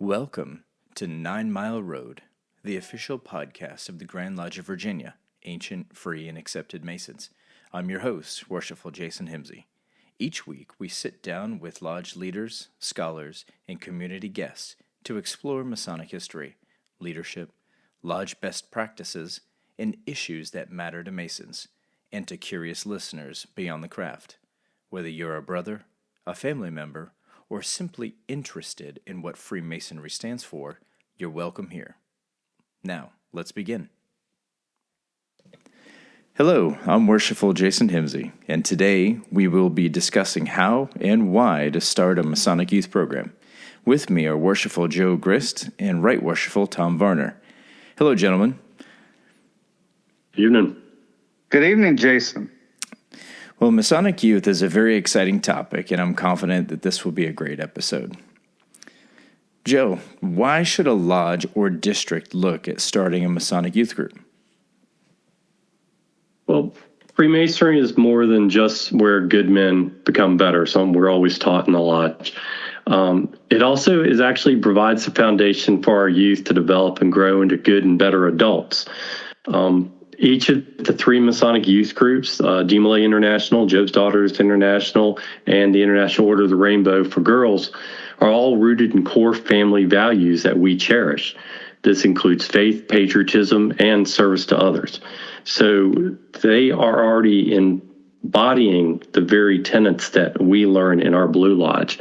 Welcome to 9 Mile Road, the official podcast of the Grand Lodge of Virginia, Ancient, Free, and Accepted Masons. I'm your host, Worshipful Jason Himsey. Each week, we sit down with lodge leaders, scholars, and community guests to explore Masonic history, leadership, lodge best practices, and issues that matter to Masons, and to curious listeners beyond the craft. Whether you're a brother, a family member, or simply interested in what Freemasonry stands for, you're welcome here. Now, let's begin. Hello, I'm Worshipful Jason Himsey, and today we will be discussing how and why to start a Masonic youth program. With me are Worshipful Joe Grist and Right Worshipful Tom Varner. Hello, gentlemen. Good evening. Good evening, Jason. Well, Masonic youth is a very exciting topic, and I'm confident that this will be a great episode. Joe, why should a lodge or district look at starting a Masonic youth group? Well, Freemasonry is more than just where good men become better, something we're always taught in the lodge. It also actually provides the foundation for our youth to develop and grow into good and better adults. Each of the three Masonic youth groups, DeMolay International, Job's Daughters International, and the International Order of the Rainbow for Girls, are all rooted in core family values that we cherish. This includes faith, patriotism, and service to others. So they are already embodying the very tenets that we learn in our Blue Lodge.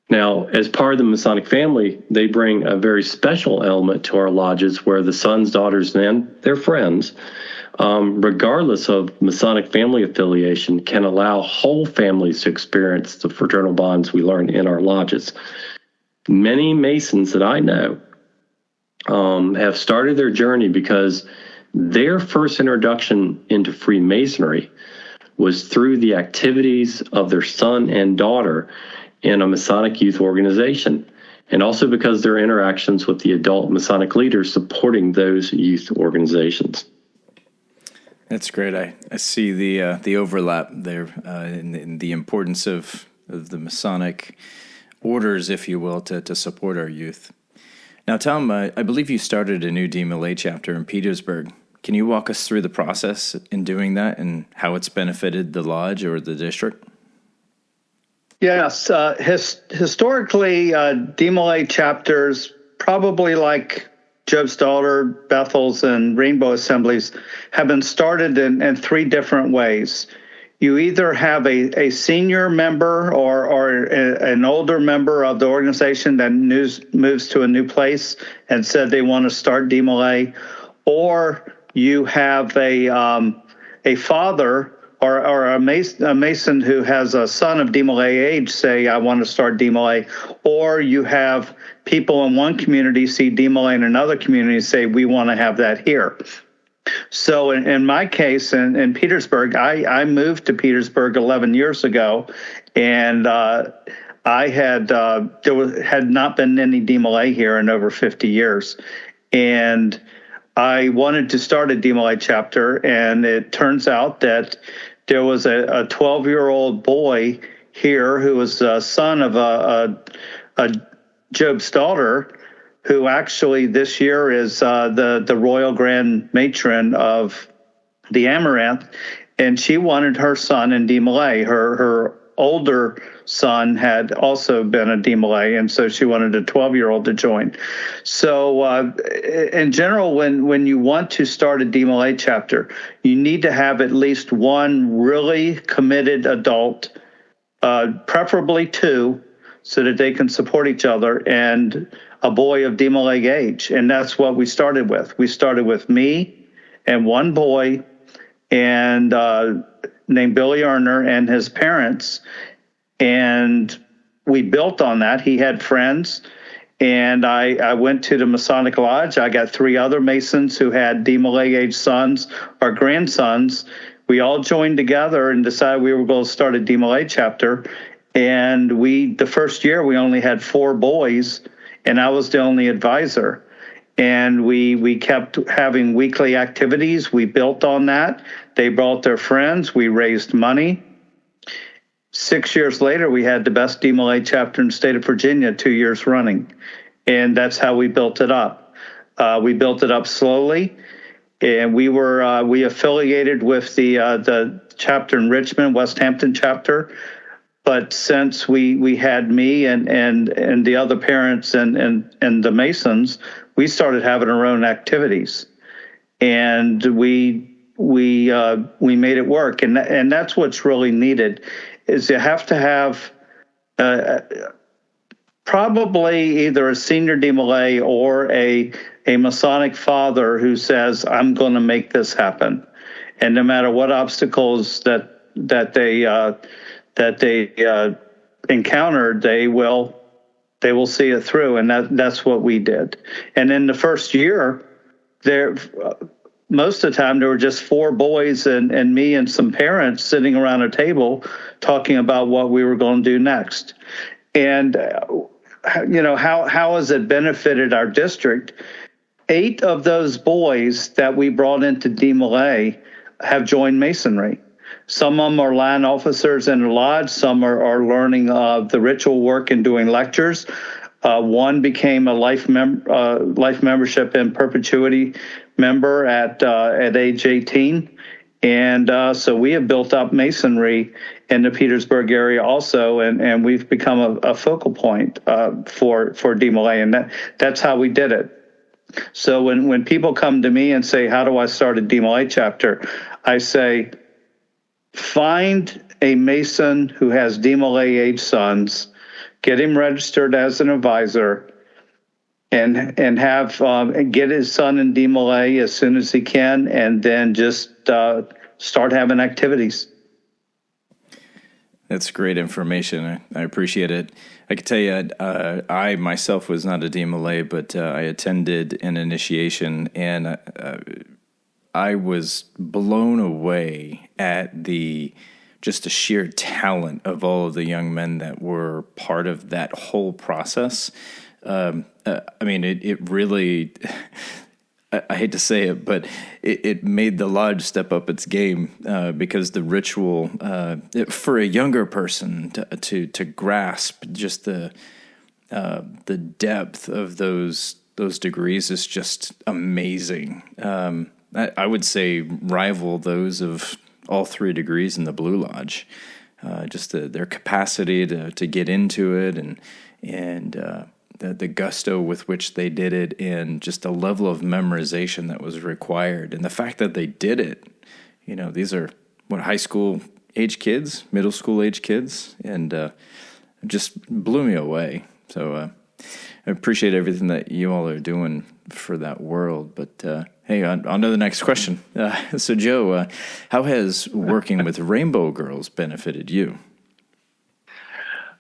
Now, as part of the Masonic family, they bring a very special element to our lodges where the sons, daughters, and their friends, regardless of Masonic family affiliation, can allow whole families to experience the fraternal bonds we learn in our lodges. Many Masons that I know have started their journey because their first introduction into Freemasonry was through the activities of their son and daughter in a Masonic youth organization, and also because their interactions with the adult Masonic leaders supporting those youth organizations. That's great. I see the overlap there in the importance of the Masonic orders, if you will, to support our youth. Now, Tom, I believe you started a new DeMolay chapter in Petersburg. Can you walk us through the process in doing that and how it's benefited the lodge or the district? Yes, historically, DeMolay chapters, probably like Job's Daughter, Bethel's, and Rainbow Assemblies, have been started in three different ways. You either have a senior member or an older member of the organization that moves to a new place and said they want to start DeMolay, or you have a father or a Mason who has a son of DeMolay age say, I want to start DeMolay, or you have people in one community see DeMolay in another community say, we want to have that here. So in my case, in Petersburg, I moved to Petersburg 11 years ago, and I had had not been any DeMolay here in over 50 years. And I wanted to start a DeMolay chapter, and it turns out that there was a 12-year-old boy here who was a son of a Job's daughter, who actually this year is the Royal Grand Matron of the Amaranth, and she wanted her son in DeMolay. Her older son had also been a DeMolay, and so she wanted a 12-year-old to join. So in general, when you want to start a DeMolay chapter, you need to have at least one really committed adult, preferably two, so that they can support each other, and a boy of DeMolay age. And that's what we started with. We started with me and one boy and named Billy Erner and his parents. And we built on that. He had friends, and I went to the Masonic Lodge. I got three other Masons who had DeMolay age sons or grandsons. We all joined together and decided we were going to start a DeMolay chapter. And the first year, we only had 4 boys, and I was the only advisor. And we kept having weekly activities. We built on that. They brought their friends. We raised money. 6 years later, we had the best DeMolay chapter in the state of Virginia, 2 years running. And that's how we built it up. We built it up slowly, and we affiliated with the chapter in Richmond, West Hampton chapter. But since we had me and the other parents and the Masons, we started having our own activities, and we made it work. And that's what's really needed, is you have to have probably either a senior DeMolay or a Masonic father who says, I'm going to make this happen. And no matter what obstacles that they encountered, they will see it through. And that's what we did. And in the first year, most of the time there were just 4 boys and me and some parents sitting around a table talking about what we were going to do next. And how has it benefited our district? 8 of those boys that we brought into DeMolay have joined Masonry. Some of them are line officers in the lodge. Some are learning the ritual work and doing lectures. One became a life membership in perpetuity member at age 18. And so we have built up Masonry in the Petersburg area also, and we've become a focal point for DeMolay, and that's how we did it. So when people come to me and say, how do I start a DeMolay chapter? I say, find a Mason who has DeMolay age sons, get him registered as an advisor, and get his son in DeMolay as soon as he can, and then just start having activities. That's great information. I appreciate it. I can tell you, I myself was not a DeMolay, but I attended an initiation, and I was blown away at just the sheer talent of all of the young men that were part of that whole process. It really, I hate to say it, but it made the lodge step up its game because the ritual, for a younger person to grasp just the depth of those degrees is just amazing. I would say rival those of all 3 degrees in the Blue Lodge. Just their capacity to get into it and the gusto with which they did it, and just the level of memorization that was required, and the fact that they did it. These are high school age kids, middle school age kids, and just blew me away. So I appreciate everything that you all are doing for that world. But hey, on to the next question. So Joe, how has working with Rainbow Girls benefited you?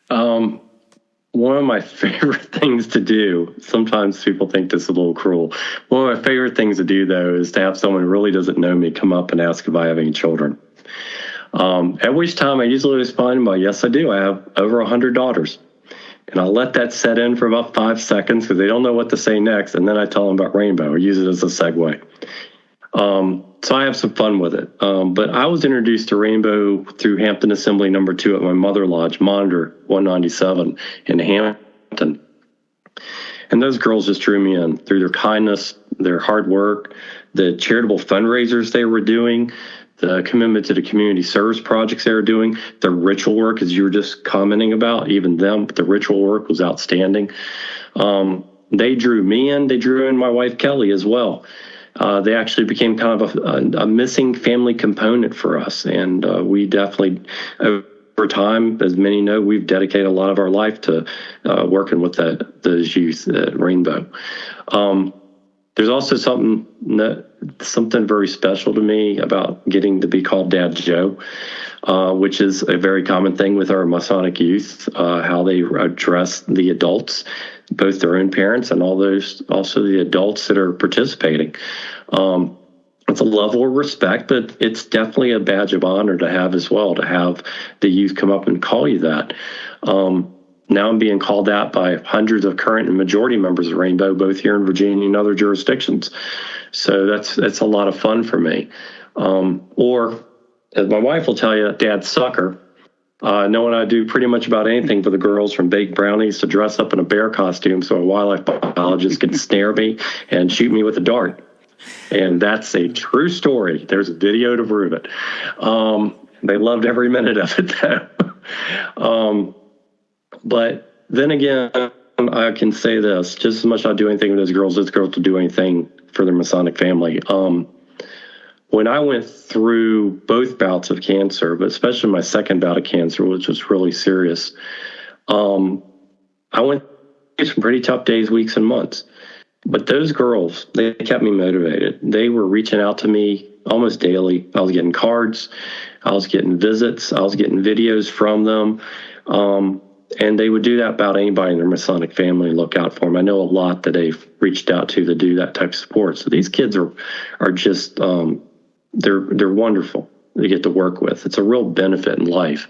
One of my favorite things to do, sometimes people think this is a little cruel. One of my favorite things to do, though, is to have someone who really doesn't know me come up and ask if I have any children. At which time I usually respond by, yes, I do. I have over 100 daughters. And I'll let that set in for about 5 seconds because they don't know what to say next. And then I tell them about Rainbow or use it as a segue. So I have some fun with it. But I was introduced to Rainbow through Hampton Assembly number 2 at my mother lodge, Monitor 197 in Hampton. And those girls just drew me in through their kindness, their hard work, the charitable fundraisers they were doing, the commitment to the community service projects they were doing, the ritual work, as you were just commenting about, even them, the ritual work was outstanding. They drew me in. They drew in my wife, Kelly, as well. They actually became kind of a missing family component for us. And we definitely, over time, as many know, we've dedicated a lot of our life to working with those youth at Rainbow. There's also something very special to me about getting to be called Dad Joe, which is a very common thing with our Masonic youth, how they address the adults, both their own parents and also the adults that are participating. It's a level of respect, but it's definitely a badge of honor to have as well, to have the youth come up and call you that. Now I'm being called that by hundreds of current and majority members of Rainbow, both here in Virginia and other jurisdictions. So that's a lot of fun for me. Or, as my wife will tell you, Dad Sucker. knowing I do pretty much about anything for the girls, from bake brownies to dress up in a bear costume so a wildlife biologist can snare me and shoot me with a dart. And that's a true story. There's a video to prove it. They loved every minute of it, though. But then again, I can say this, just as much as I do anything with those girls will do anything for their Masonic family. When I went through both bouts of cancer, but especially my second bout of cancer, which was really serious, I went through some pretty tough days, weeks, and months. But those girls, they kept me motivated. They were reaching out to me almost daily. I was getting cards. I was getting visits. I was getting videos from them. And they would do that about anybody in their Masonic family and look out for them. I know a lot that they've reached out to do that type of support. So these kids are just, they're wonderful to get to work with. It's a real benefit in life.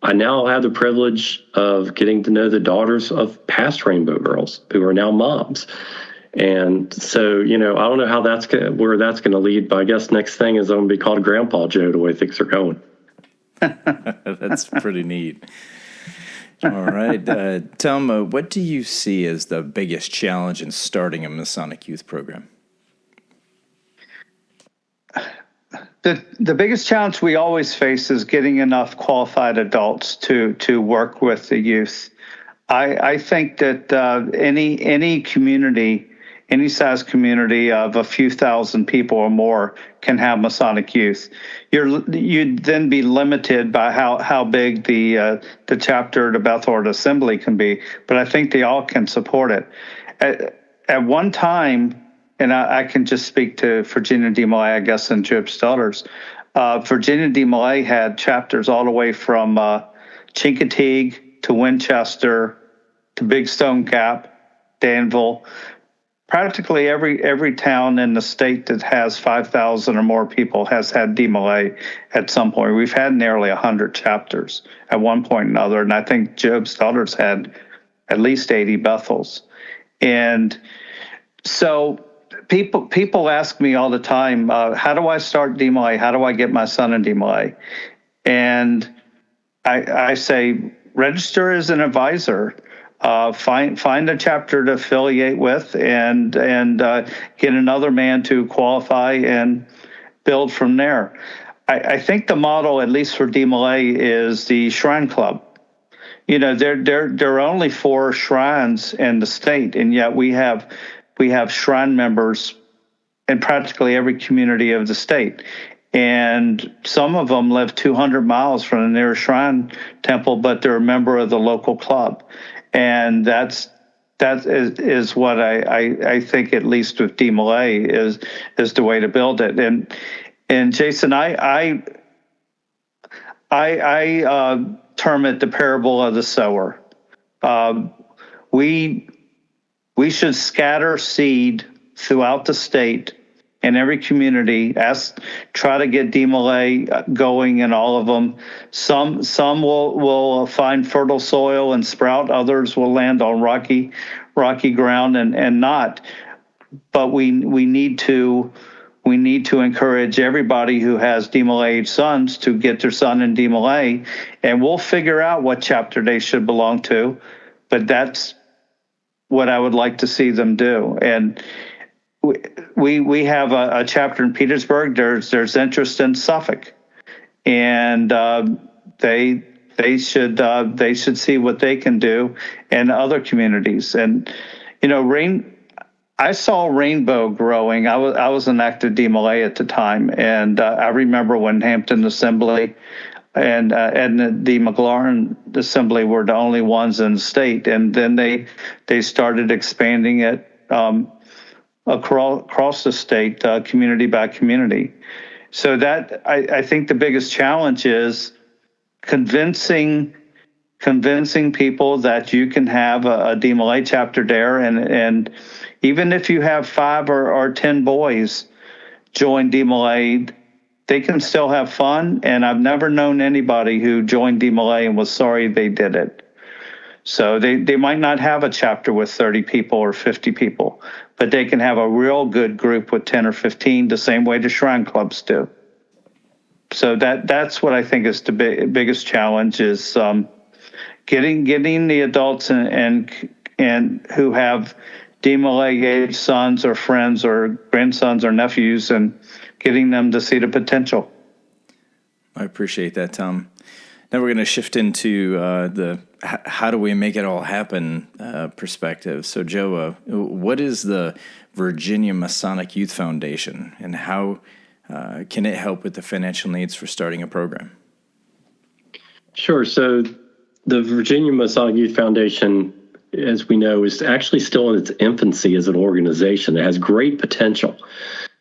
I now have the privilege of getting to know the daughters of past Rainbow Girls who are now moms. And so, I don't know how where that's going to lead, but I guess next thing is I'm going to be called Grandpa Joe the way things are going. That's pretty neat. All right. Tom, what do you see as the biggest challenge in starting a Masonic youth program? The biggest challenge we always face is getting enough qualified adults to work with the youth. I think that any community, any size community of a few thousand people or more can have Masonic youth. You'd then be limited by how big the chapter, the Bethel, or the assembly can be, but I think they all can support it. At one time, and I can just speak to Virginia de Malay, I guess, and Job's Daughters. Virginia de Malay had chapters all the way from Chincoteague to Winchester to Big Stone Gap, Danville. Practically every town in the state that has 5,000 or more people has had de Malay at some point. We've had nearly 100 chapters at one point or another, and I think Job's Daughters had at least 80 Bethels. And so people ask me all the time, how do I start de Malay? How do I get my son in de Malay? And I say, register as an advisor. Find a chapter to affiliate with, and get another man to qualify and build from there. I think the model, at least for de Malay, is the Shrine Club. There are only 4 shrines in the state, and yet we have shrine members in practically every community of the state. And some of them live 200 miles from the nearest shrine temple, but they're a member of the local club. And that is what I think, at least with de Malay, is the way to build it. And Jason, I term it the parable of the sower. We should scatter seed throughout the state in every community. Try to get de Malay going in all of them. Some will find fertile soil and sprout. Others will land on rocky ground and not. But we need to encourage everybody who has de Malay age sons to get their son in de Malay, and we'll figure out what chapter they should belong to. But that's what I would like to see them do. And we have a chapter in Petersburg. There's interest in Suffolk, and they should see what they can do in other communities. And I saw Rainbow growing. I was an active de Malay at the time, and I remember when Hampton Assembly and the McLaurin Assembly were the only ones in the state, and then they started expanding it across the state, community by community. So that I think the biggest challenge is convincing people that you can have a de Malay chapter there, and even if you have 5 or 10 boys join de Malay, they can still have fun. And I've never known anybody who joined de Malay and was sorry they did it. So they might not have a chapter with 30 people or 50 people, but they can have a real good group with 10 or 15, the same way the Shrine Clubs do. So that's what I think is the biggest challenge is getting the adults and who have DMLA age sons or friends or grandsons or nephews and getting them to see the potential. I appreciate that, Tom. Now we're going to shift into the how do we make it all happen perspective. So, Joe, what is the Virginia Masonic Youth Foundation, and how can it help with the financial needs for starting a program? Sure. So the Virginia Masonic Youth Foundation, as we know, is actually still in its infancy as an organization. It has great potential.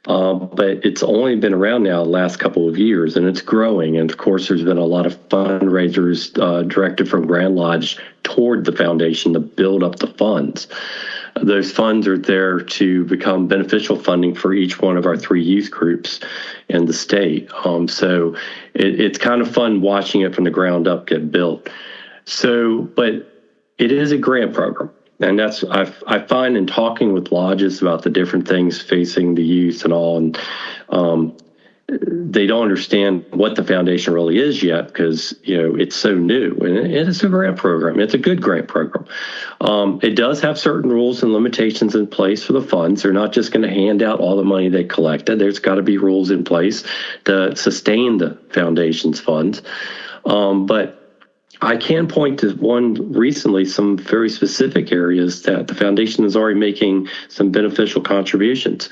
But it's only been around now the last couple of years, and it's growing. And of course, there's been a lot of fundraisers directed from Grand Lodge toward the foundation to build up the funds. Those funds are there to become beneficial funding for each one of our 3 youth groups in the state. So it's kind of fun watching it from the ground up get built. So, but it is a grant program. And that's I find in talking with lodges about the different things facing the youth and all, and they don't understand what the foundation really is yet because it's so new, and it is a grant program. It's a good grant program. It does have certain rules and limitations in place for the funds. They're not just going to hand out all the money they collected. There's got to be rules in place to sustain the foundation's funds, but I can point to some very specific areas that the foundation is already making some beneficial contributions.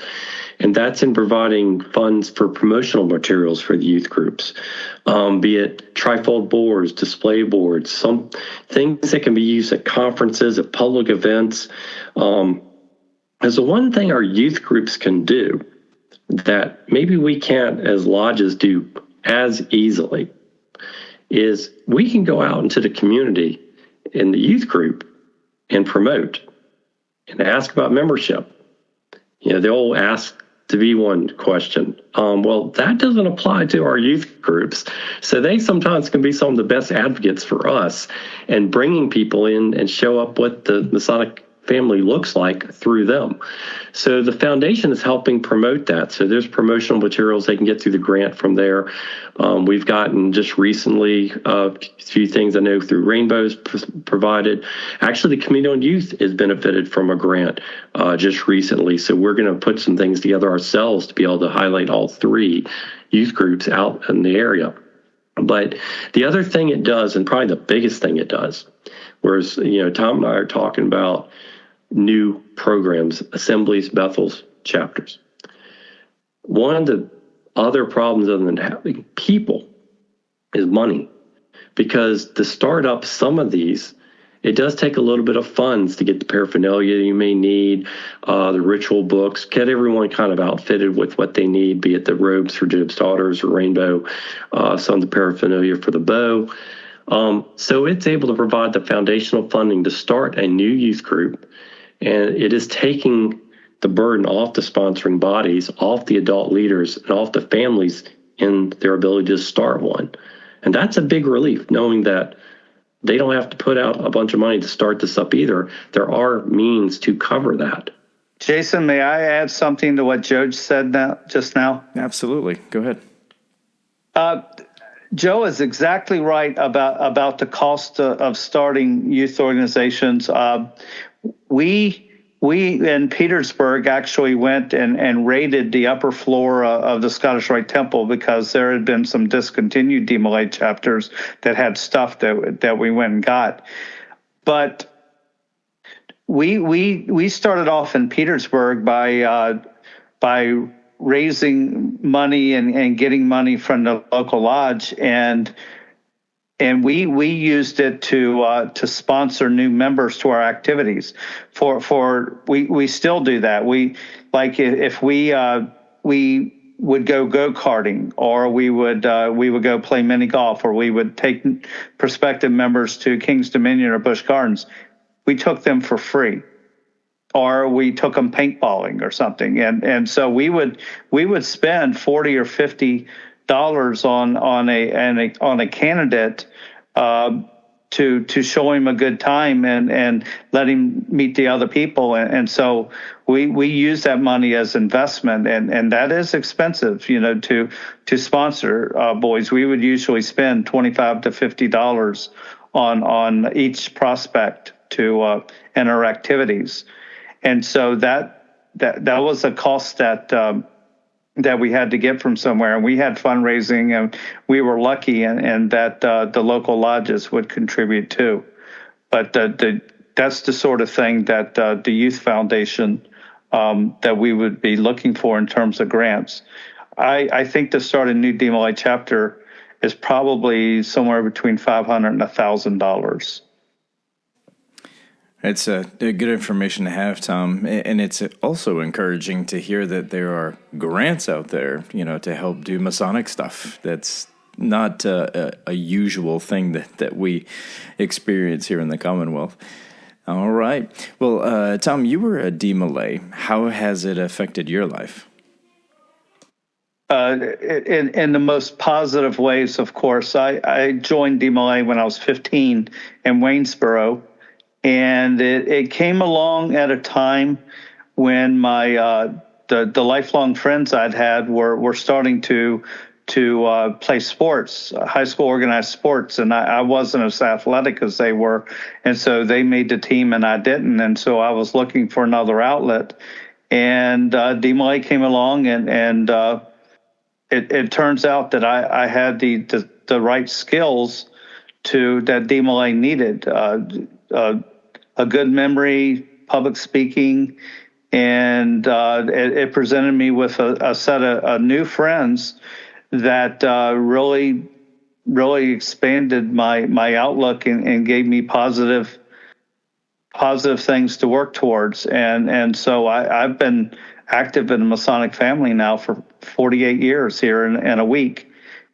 And that's in providing funds for promotional materials for the youth groups, be it trifold boards, display boards, some things that can be used at conferences, at public events. As the one thing our youth groups can do that maybe we can't as lodges do as easily is we can go out into the community in the youth group and promote and ask about membership. They'll ask to be one question. Well, that doesn't apply to our youth groups. So they sometimes can be some of the best advocates for us and bringing people in and show up what the Masonic family looks like through them. So the foundation is helping promote that. So there's promotional materials they can get through the grant from there. We've gotten just recently a few things I know through Rainbow's provided. Actually, the Committee on Youth has benefited from a grant just recently. So we're going to put some things together ourselves to be able to highlight all 3 youth groups out in the area. But the other thing it does, and probably the biggest thing it does, whereas Tom and I are talking about new programs, assemblies, Bethels, chapters. One of the other problems other than having people is money, because to start up some of these, it does take a little bit of funds to get the paraphernalia you may need, the ritual books, get everyone kind of outfitted with what they need, be it the robes for Job's daughters or Rainbow, some of the paraphernalia for the bow. So it's able to provide the foundational funding to start a new youth group. And it is taking the burden off the sponsoring bodies, off the adult leaders, and off the families in their ability to start one. And that's a big relief, knowing that they don't have to put out a bunch of money to start this up either. There are means to cover that. Jason, may I add something to what Joe said just now? Absolutely. Go ahead. Joe is exactly right about the cost of starting youth organizations. We in Petersburg actually went and raided the upper floor of the Scottish Rite Temple because there had been some discontinued DMLA chapters that had stuff that we went and got. But we started off in Petersburg by raising money and getting money from the local lodge, and we used it to sponsor new members to our activities. We still do that. If we would go karting, or we would go play mini golf, or we would take prospective members to King's Dominion or Busch Gardens. We took them for free, or we took them paintballing or something, and so we would spend $40 or $50 on a candidate to show him a good time and let him meet the other people. And so we use that money as investment, and that is expensive, to sponsor boys. We would usually spend $25 to $50 on each prospect to in our activities. And so that was a cost that we had to get from somewhere, and we had fundraising, and we were lucky, and that the local lodges would contribute too. But that's the sort of thing that the Youth Foundation that we would be looking for in terms of grants. I think to start a new DMLA chapter is probably somewhere between $500 and $1,000. It's a good information to have, Tom, and it's also encouraging to hear that there are grants out there, to help do Masonic stuff. That's not a usual thing that we experience here in the Commonwealth. All right. Well, Tom, you were a DMLA. How has it affected your life? In the most positive ways, of course. I joined DMLA when I was 15 in Waynesboro. And it came along at a time when my the lifelong friends I'd had were starting to play sports, high school organized sports, and I wasn't as athletic as they were, and so they made the team and I didn't, and so I was looking for another outlet, and DMLA came along, and it turns out that I had the right skills that DMLA needed. A good memory, public speaking, and it presented me with a set of new friends that really expanded my outlook and gave me positive things to work towards. And so I've been active in the Masonic family now for 48 years here in a week,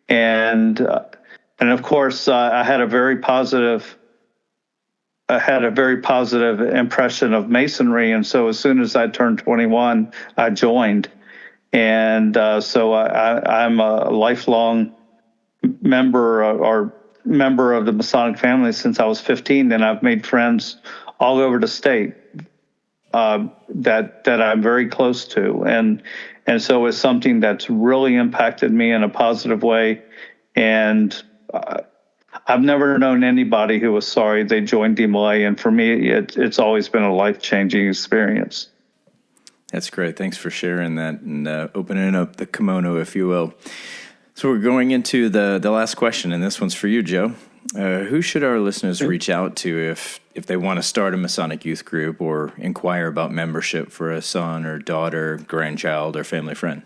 and of course I had a very positive impression of Masonry, and so as soon as I turned 21, I joined, and so I'm a lifelong member of the Masonic family since I was 15, and I've made friends all over the state that I'm very close to, and so it's something that's really impacted me in a positive way, and I've never known anybody who was sorry they joined DMLA, and for me, it's always been a life-changing experience. That's great. Thanks for sharing that and opening up the kimono, if you will. So we're going into the last question, and this one's for you, Joe. Who should our listeners reach out to if they want to start a Masonic youth group or inquire about membership for a son or daughter, grandchild, or family friend?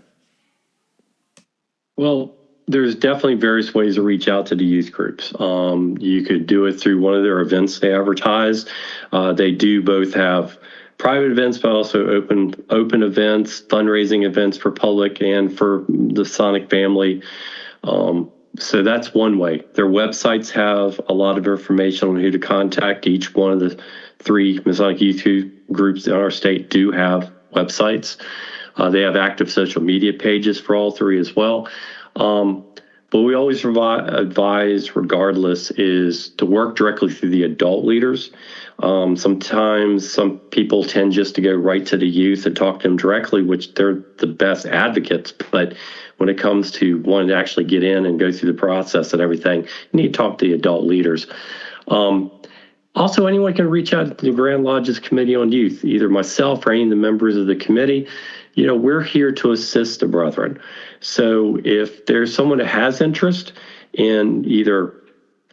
Well, there's definitely various ways to reach out to the youth groups. You could do it through one of their events they advertise. They do both have private events, but also open events, fundraising events for public and for the Masonic family. So that's one way. Their websites have a lot of information on who to contact. Each one of the 3 Masonic youth groups in our state do have websites. They have active social media pages for all 3 as well. But we always advise, regardless, is to work directly through the adult leaders. Sometimes some people tend just to go right to the youth and talk to them directly, which they're the best advocates. But when it comes to wanting to actually get in and go through the process and everything, you need to talk to the adult leaders. Also, anyone can reach out to the Grand Lodge's Committee on Youth, either myself or any of the members of the committee. We're here to assist the brethren. So if there's someone that has interest in either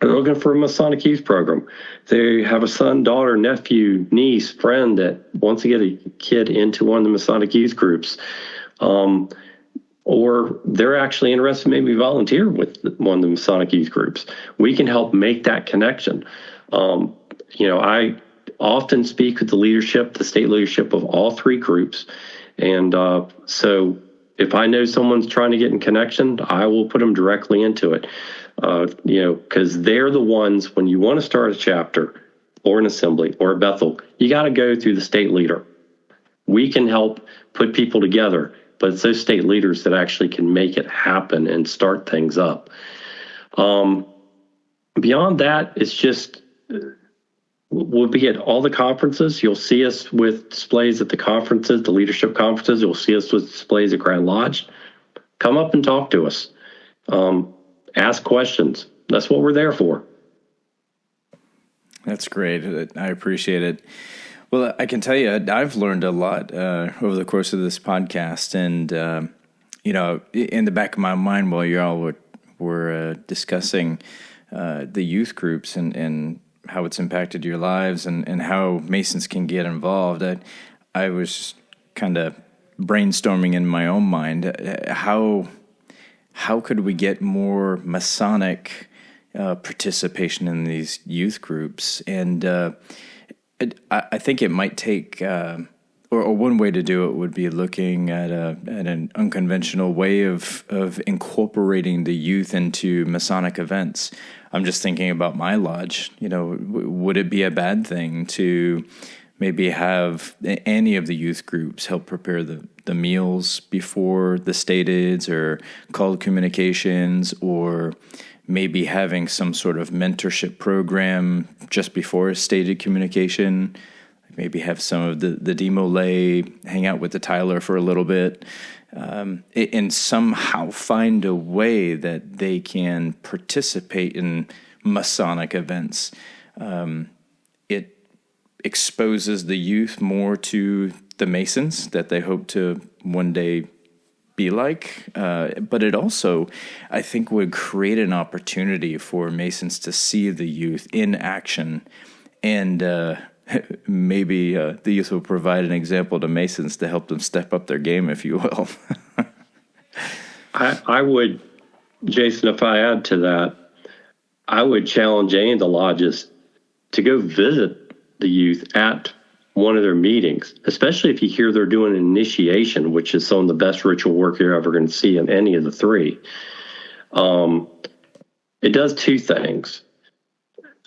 they're looking for a Masonic youth program, they have a son, daughter, nephew, niece, friend that wants to get a kid into one of the Masonic youth groups, or they're actually interested maybe volunteer with one of the Masonic youth groups, we can help make that connection. I often speak with the state leadership of all 3 groups. And so if I know someone's trying to get in connection, I will put them directly into it, because they're the ones, when you want to start a chapter or an assembly or a Bethel, you got to go through the state leader. We can help put people together, but it's those state leaders that actually can make it happen and start things up. Beyond that, it's just we'll be at all the conferences. You'll see us with displays at the conferences, the leadership conferences. You'll see us with displays at Grand Lodge. Come up and talk to us. Ask questions. That's what we're there for. That's great. I appreciate it. Well, I can tell you, I've learned a lot over the course of this podcast. And, in the back of my mind while you all were discussing the youth groups and how it's impacted your lives and how Masons can get involved, I was kind of brainstorming in my own mind, how could we get more Masonic participation in these youth groups? And I think it might take, or one way to do it would be looking at an unconventional way of incorporating the youth into Masonic events. I'm just thinking about my lodge. Would it be a bad thing to maybe have any of the youth groups help prepare the meals before the stateds or called communications, or maybe having some sort of mentorship program just before a stated communication? Maybe have some of the demo lay hang out with the Tyler for a little bit, and somehow find a way that they can participate in Masonic events. It exposes the youth more to the Masons that they hope to one day be like, but it also, I think, would create an opportunity for Masons to see the youth in action, and maybe the youth will provide an example to Masons to help them step up their game, if you will. I would, Jason, if I add to that, I would challenge any of the lodges to go visit the youth at one of their meetings, especially if you hear they're doing an initiation, which is some of the best ritual work you're ever going to see in any of the three. It does two things.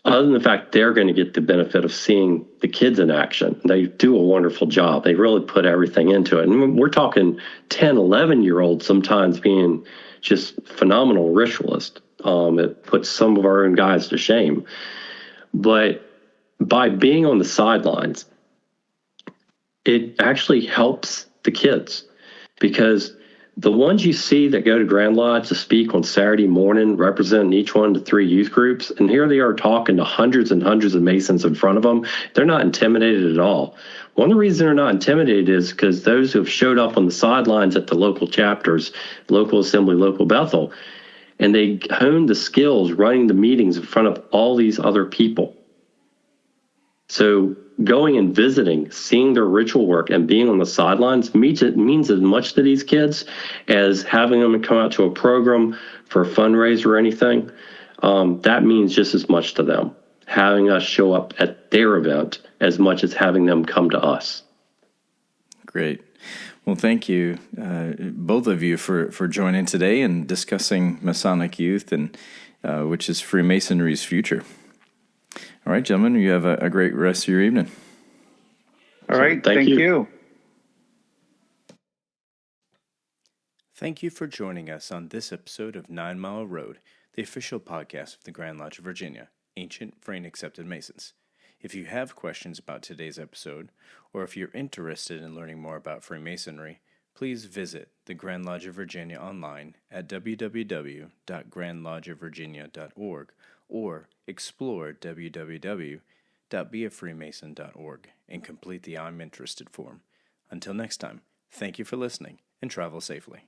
Other than the fact they're going to get the benefit of seeing the kids in action. They do a wonderful job. They really put everything into it. And we're talking 10, 11-year-olds sometimes being just phenomenal ritualists. It puts some of our own guys to shame. But by being on the sidelines, it actually helps the kids, because the ones you see that go to Grand Lodge to speak on Saturday morning, representing each one of the three youth groups, and here they are talking to hundreds and hundreds of Masons in front of them, they're not intimidated at all. One of the reasons they're not intimidated is because those who have showed up on the sidelines at the local chapters, local assembly, local Bethel, and they honed the skills running the meetings in front of all these other people. So going and visiting, seeing their ritual work, and being on the sidelines means as much to these kids as having them come out to a program for a fundraiser or anything. That means just as much to them, having us show up at their event as much as having them come to us. Great. Well, thank you, both of you, for joining today and discussing Masonic youth, and which is Freemasonry's future. All right, gentlemen, you have a great rest of your evening. All right, thank you. Thank you for joining us on this episode of 9 Mile Road, the official podcast of the Grand Lodge of Virginia, Ancient, Free, and Accepted Masons. If you have questions about today's episode, or if you're interested in learning more about Freemasonry, please visit the Grand Lodge of Virginia online at www.grandlodgeofvirginia.org, or explore www.beafreemason.org and complete the I'm interested form. Until next time, thank you for listening and travel safely.